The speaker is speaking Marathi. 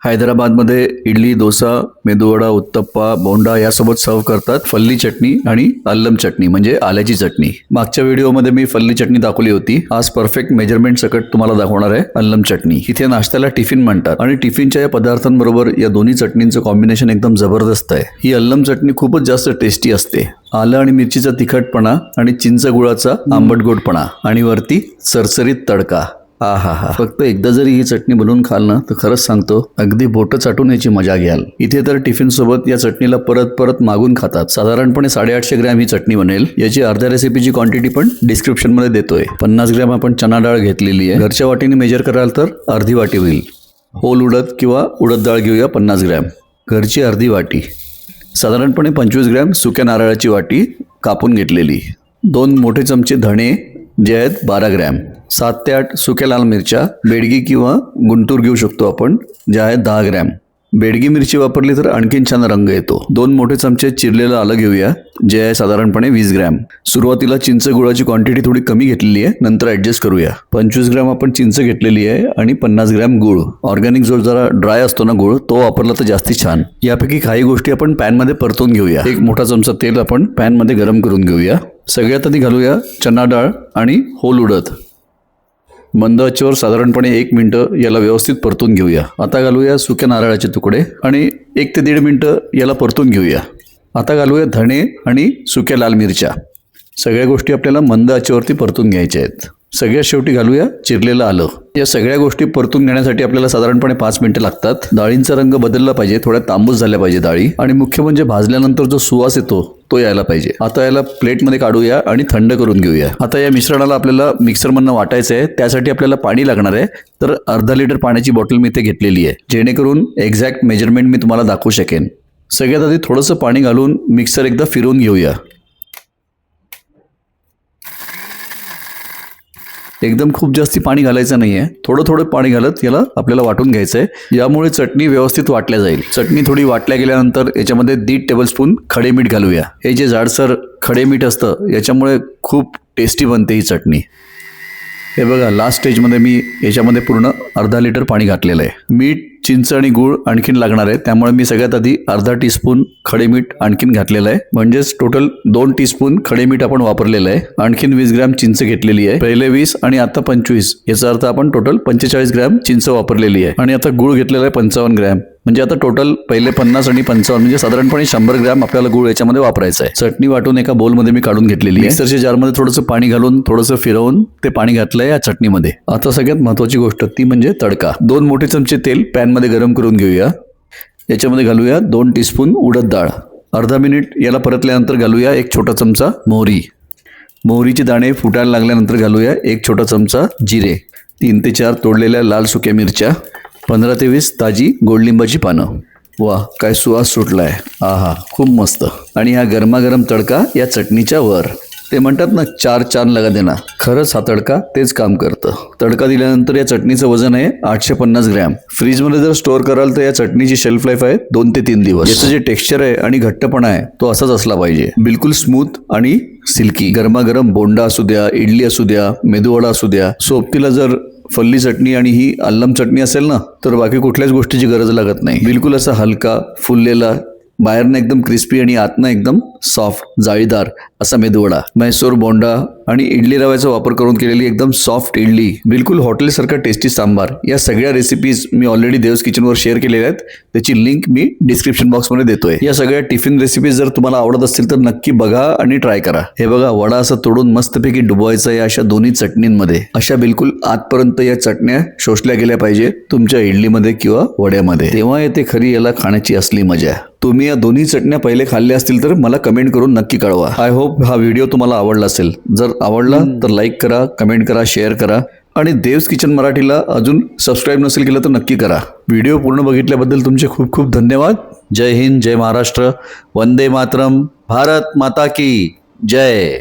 हैदराबादमध्ये इडली, डोसा, मेदूवडा, उत्तप्पा, बोंडा यासोबत सर्व करतात फल्ली चटणी आणि अल्लम चटणी म्हणजे आल्याची चटणी. मागच्या व्हिडिओमध्ये मी फल्ली चटणी दाखवली होती. आज परफेक्ट मेजरमेंट सकट तुम्हाला दाखवणार आहे अल्लम चटणी. इथे नाश्त्याला टिफिन म्हणतात आणि टिफिनच्या या पदार्थांबरोबर या दोन्ही चटणींचं कॉम्बिनेशन एकदम जबरदस्त आहे. ही अल्लम चटणी खूपच जास्त टेस्टी असते. आलं आणि मिरचीचा तिखटपणा आणि चिंच गुळाचा आंबट गोडपणा आणि वरती सरसरीत तडका. हा फक्त एकदा जरी ही चटणी बनवून खाल ना तर खरंच सांगतो अगदी बोटं चाटून याची मजा घ्याल. इथे तर टिफिन सोबत या चटणीला परत परत मागून खातात. साधारणपणे 850 ग्रॅम ही चटणी बनेल. याची अर्ध्या रेसिपीची क्वांटिटी पण डिस्क्रिप्शन मध्ये देतोय. 50 ग्रॅम आपण चना डाळ घेतलेली आहे. घरच्या वाटीने मेजर कराल तर अर्धी वाटी होईल. होल उडद किंवा उडद डाळ घेऊया 50 ग्रॅम. घरची अर्धी वाटी. साधारणपणे 25 ग्रॅम सुक्या नारळाची वाटी कापून घेतलेली. 2 मोठे चमचे धणे जे आहेत 12 ग्रॅम. 7 ते 8 सुक्या लाल मिरच्या, बेडगी किंवा गुंटूर घेऊ शकतो आपण, ज्या आहेत 10 ग्रॅम. बेडगी मिरची वापरली तर आणखीन छान रंग येतो. 2 मोठे चमचे चिरलेलं आलं घेऊया, जे आहे साधारणपणे 20 ग्रॅम. सुरुवातीला चिंच गुळाची क्वांटिटी थोडी कमी घेतलेली आहे, नंतर ऍडजस्ट करूया. 25 ग्रॅम आपण चिंच घेतलेली आहे आणि 50 ग्रॅम गुळ. ऑर्गॅनिक जो जरा ड्राय असतो ना गुळ, तो वापरला तर जास्ती छान. यापैकी काही गोष्टी आपण पॅनमध्ये परतून घेऊया. 1 मोठा चमचा तेल आपण पॅनमध्ये गरम करून घेऊया. सगळ्यात आधी घालूया चना डाळ आणि होल उडद. मंद आचेवर साधारणपणे 1 मिनिटं याला व्यवस्थित परतून घेऊया. आता घालूया सुक्या नारळाचे तुकडे आणि 1 ते 1.5 मिनिटं याला परतून घेऊया. आता घालूया धणे आणि सुक्या लाल मिरच्या. सगळ्या गोष्टी आपल्याला मंद आचेवरती परतून घ्यायच्या आहेत. सगळ्यात शेवटी घालूया चिरलेलं आलं. या सगळ्या गोष्टी परतून घेण्यासाठी आपल्याला साधारणपणे 5 मिनिटं लागतात. डाळींचा रंग बदलला पाहिजे, थोड्या तांबूस झाल्या पाहिजे डाळी, आणि मुख्य म्हणजे भाजल्यानंतर जो सुवास येतो तो यायला पाहिजे. आता याला प्लेटमध्ये काढूया आणि थंड करून घेऊया. आता या मिश्रणाला आपल्याला मिक्सरमधनं वाटायचं आहे. त्यासाठी आपल्याला पाणी लागणार आहे. तर अर्धा लिटर पाण्याची बॉटल मी इथे घेतलेली आहे, जेणेकरून एक्झॅक्ट मेजरमेंट मी तुम्हाला दाखवू शकेन. सगळ्यात आधी थोडंसं पाणी घालून मिक्सर एकदा फिरवून घेऊया. एकदम खूप जास्ती पाणी घालायचं नाहीये, थोडं थोडं पाणी घालत याला आपल्याला वाटून घ्यायचं आहे. यामुळे चटणी व्यवस्थित वाटल्या जाईल. चटणी थोडी वाटल्या गेल्यानंतर याच्यामध्ये 1.5 टेबलस्पून खडे मीठ घालूया. हे जे जाडसर खडे मीठ असतं याच्यामुळे खूप टेस्टी बनते ही चटणी. हे बघा, लास्ट स्टेजमध्ये मी याच्यामध्ये पूर्ण अर्धा लिटर पाणी घातलेलं आहे. मीठ, चिंच आणि गूळ आणखीन लागणार आहे, त्यामुळे मी सगळ्यात आधी अर्धा टीस्पून खडे मीठ आणखीन घातलेलं आहे. म्हणजेच टोटल 2 टीस्पून खडे मीठ आपण वापरलेलं आहे. आणखीन 20 ग्रॅम चिंच घेतलेली आहे. पहिले 20 आणि आता 25, याचा अर्थ आपण टोटल 45 ग्रॅम चिंच वापरलेली आहे. आणि आता गूळ घेतलेला आहे 55 ग्रॅम. म्हणजे आता टोटल पहिले 50 आणि 55 म्हणजे साधारणपणे 100 ग्रॅम आपल्याला गूळ याच्यामध्ये वापरायचं आहे. चटणी वाटून एका बोलमध्ये मी काढून घेतलेली आहे. मिक्सरच्या जारमध्ये थोडंसं पाणी घालून थोडंसं फिरवून ते पाणी घातलंय या चटणीमध्ये. आता सगळ्यात महत्वाची गोष्ट ती म्हणजे तडका. 2 मोठे चमचे तेल पॅनमध्ये गरम करून घेऊया. याच्यामध्ये घालूया 2 टीस्पून उडद डाळ. अर्धा मिनिट याला परतल्यानंतर घालूया 1 छोटा चमचा मोहरी. मोहरीचे दाणे फुटायला लागल्यानंतर घालूया 1 छोटा चमचा जिरे. 3 ते 4 तोडलेल्या लाल सुक्या मिरच्या. 15 ते 20 ताजी गोडलिंबाची पानं. वा, काय सुवास सुटलाय. आहा, खूप मस्त. आणि हा गरमागरम तडका या चटणीच्या वर. ते म्हणतात ना, 4 चांद लगा देना. खरंच हा तडका तेच काम करतं. तडका दिल्यानंतर या चटणीचं वजन आहे 850 ग्रॅम. फ्रीजमध्ये जर स्टोअर कराल तर या चटणीची शेल्फ लाईफ आहे 2 ते 3 दिवस. याचं जे टेक्स्चर आहे आणि घट्टपणा आहे तो असाच असला पाहिजे, बिलकुल स्मूथ आणि सिल्की. गरमागरम बोंडा असू द्या, इडली असू द्या, मेदूवडा असू द्या, सोबतीला जर फल्ली चटणी आणि ही अल्लम चटणी असेल ना तर बाकी कुठल्याच गोष्टीची गरज लागत नाही. बिलकुल असा हलका फुललेला, बाहेरनं एकदम क्रिस्पी आणि आतनं एकदम सॉफ्ट जाळीदार असा मेदूवडा. मैसूर बोंडा आणि इडली रव्याचा वापर करून केलेली एकदम सॉफ्ट इडली, बिलकुल हॉटेलसारखा टेस्टी सांबार. या सगळ्या रेसिपीज मी ऑलरेडी देव्स किचनवर शेअर केलेल्या आहेत. त्याची लिंक मी डिस्क्रिप्शन बॉक्समध्ये देतोय. या सगळ्या टिफिन रेसिपीज जर तुम्हाला आवडत असतील तर नक्की बघा आणि ट्राय करा. हे बघा, वडा असं तोडून मस्तपैकी डुबवायचा या अशा दोन्ही चटणींमध्ये. अशा बिलकुल आतपर्यंत या चटण्या शोषल्या गेल्या पाहिजे तुमच्या इडलीमध्ये किंवा वड्यामध्ये. तेव्हा येते खरी याला खाण्याची असली मजा. तुम्ही या दोन्ही चटण्या पहिले खाल्ल्या असतील तर मला कमेंट करून नक्की कळवा. आय होप हा व्हिडिओ तुम्हाला आवडला असेल. जर आवडला तर लाईक करा, कमेंट करा, शेअर करा आणि देव्स किचन मराठीला अजून सबस्क्राईब नसेल केलं तर नक्की करा. व्हिडिओ पूर्ण बघितल्याबद्दल तुमचे खूप खूप धन्यवाद. जय हिंद, जय महाराष्ट्र, वंदे मातरम, भारत माता की जय.